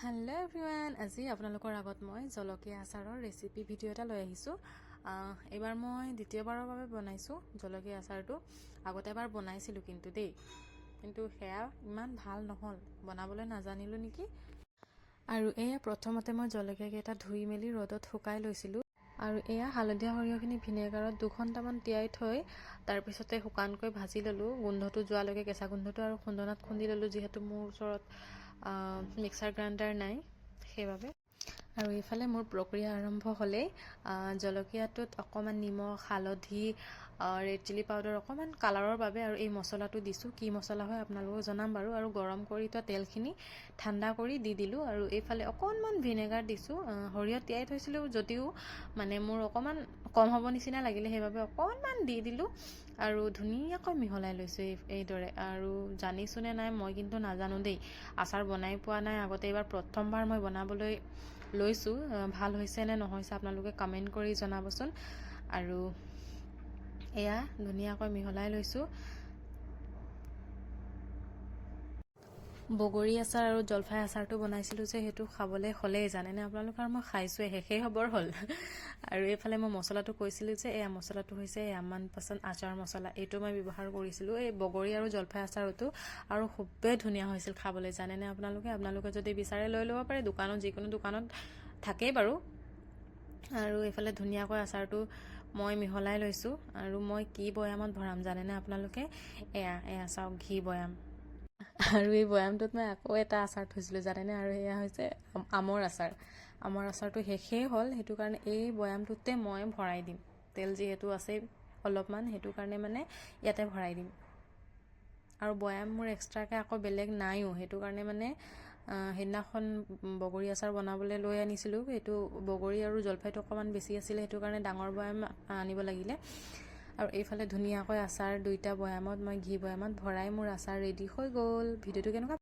Hello' everyone, আজি আপোনালোকৰ আগত মই জলকীয়া আচাৰৰ ৰেচিপি ভিডিঅ' এটা লৈ আহিছোঁ। এইবাৰ মই দ্বিতীয়বাৰৰ বাবে বনাইছোঁ জলকীয়া আচাৰটো। আগতে এবাৰ বনাইছিলোঁ কিন্তু সেয়া ইমান ভাল নহ'ল, বনাবলৈ নাজানিলোঁ নেকি। আৰু এয়া প্ৰথমতে মই জলকীয়াকেইটা ধুই মেলি ৰ'দত শুকাই লৈছিলোঁ। আৰু এয়া হালধীয়া সৰিয়হখিনি ভিনেগাৰত 2 ঘণ্টামান তিয়াই থৈ তাৰপিছতে শুকানকৈ ভাজি ল'লোঁ, গোন্ধটো যোৱালৈকে, কেঁচা গোন্ধটো, আৰু খুন্দনাত খুন্দি ল'লোঁ, যিহেতু মোৰ ওচৰত মিক্সাৰ গ্ৰাইণ্ডাৰ নাই সেইবাবে। আৰু এইফালে মোৰ প্ৰক্ৰিয়া আৰম্ভ হ'লেই জলকীয়াটোত অকণমান নিমখ, হালধি, ৰেড চিলি পাউডাৰ, অকণমান কালাৰৰ বাবে আৰু এই মছলাটো দিছোঁ। কি মছলা হয় আপোনালোকক জনাম বাৰু। আৰু গৰম কৰি থোৱা তেলখিনি ঠাণ্ডা কৰি দি দিলোঁ। আৰু এইফালে অকণমান ভিনেগাৰ দিছোঁ। সৰিয়হ তিয়াই থৈছিলোঁ যদিও মানে মোৰ অকণমান কম হ'ব নিচিনা লাগিলে, সেইবাবে অকণমান দি দিলোঁ আৰু ধুনীয়াকৈ মিহলাই লৈছোঁ এইদৰে। আৰু জানিছোঁনে নাই মই কিন্তু নাজানো দেই, আচাৰ বনাই পোৱা নাই আগতে, এইবাৰ প্ৰথমবাৰ মই বনাবলৈ লৈছোঁ। ভাল হৈছে নে নহৈছে আপোনালোকে কমেণ্ট কৰি জনাবচোন। আৰু এয়া ধুনীয়াকৈ মিহলাই লৈছোঁ। বগৰী আচাৰ আৰু জলফাই আচাৰটো বনাইছিলোঁ যে, সেইটো খাবলৈ হ'লেই জানেনে আপোনালোকে, আৰু মই খাইছোঁৱে, শেষেই হ'বৰ হ'ল। আৰু এইফালে মই মছলাটো কৈছিলোঁ যে, এয়া মছলাটো হৈছে আমান পচন্দ আচাৰ মছলা, এইটো মই ব্যৱহাৰ কৰিছিলোঁ এই বগৰী আৰু জলফাই আচাৰতো, আৰু খুবেই ধুনীয়া হৈছিল খাবলৈ জানেনে আপোনালোকে যদি বিচাৰে লৈ ল'ব পাৰে, দোকানত, যিকোনো দোকানত থাকেই বাৰু। আৰু এইফালে ধুনীয়াকৈ আচাৰটো মই মিহলাই লৈছোঁ। আৰু মই কি বৈয়ামত ভৰাম জানেনে আপোনালোকে, এয়া চাওক, ঘি বৈয়াম। আৰু এই বৈয়ামটোত মই আকৌ এটা আচাৰ থৈছিলোঁ জানেনে, আৰু সেয়া হৈছে আমৰ আচাৰ। আমৰ আচাৰটো শেষেই হ'ল, সেইটো কাৰণে এই বৈয়ামটোতে মই ভৰাই দিম। তেল যিহেতু আছে অলপমান, সেইটো কাৰণে মানে ইয়াতে ভৰাই দিম। আৰু বৈয়াম মোৰ এক্সট্ৰাকৈ আকৌ বেলেগ নাইও, সেইটো কাৰণে মানে সেইদিনাখন বগৰী আচাৰ বনাবলৈ লৈ আনিছিলোঁ, সেইটো বগৰী আৰু জলফাইটো অকণমান বেছি আছিলে, সেইটো কাৰণে ডাঙৰ বৈয়াম আনিব লাগিলে। আৰু এইফালে ধুনীয়াকৈ আচাৰ 2টা বৈয়ামত, মই ঘি বৈয়ামত ভৰাই মোৰ আচাৰ ৰেডি হৈ গ'ল। ভিডিঅ'টো কেনেকুৱা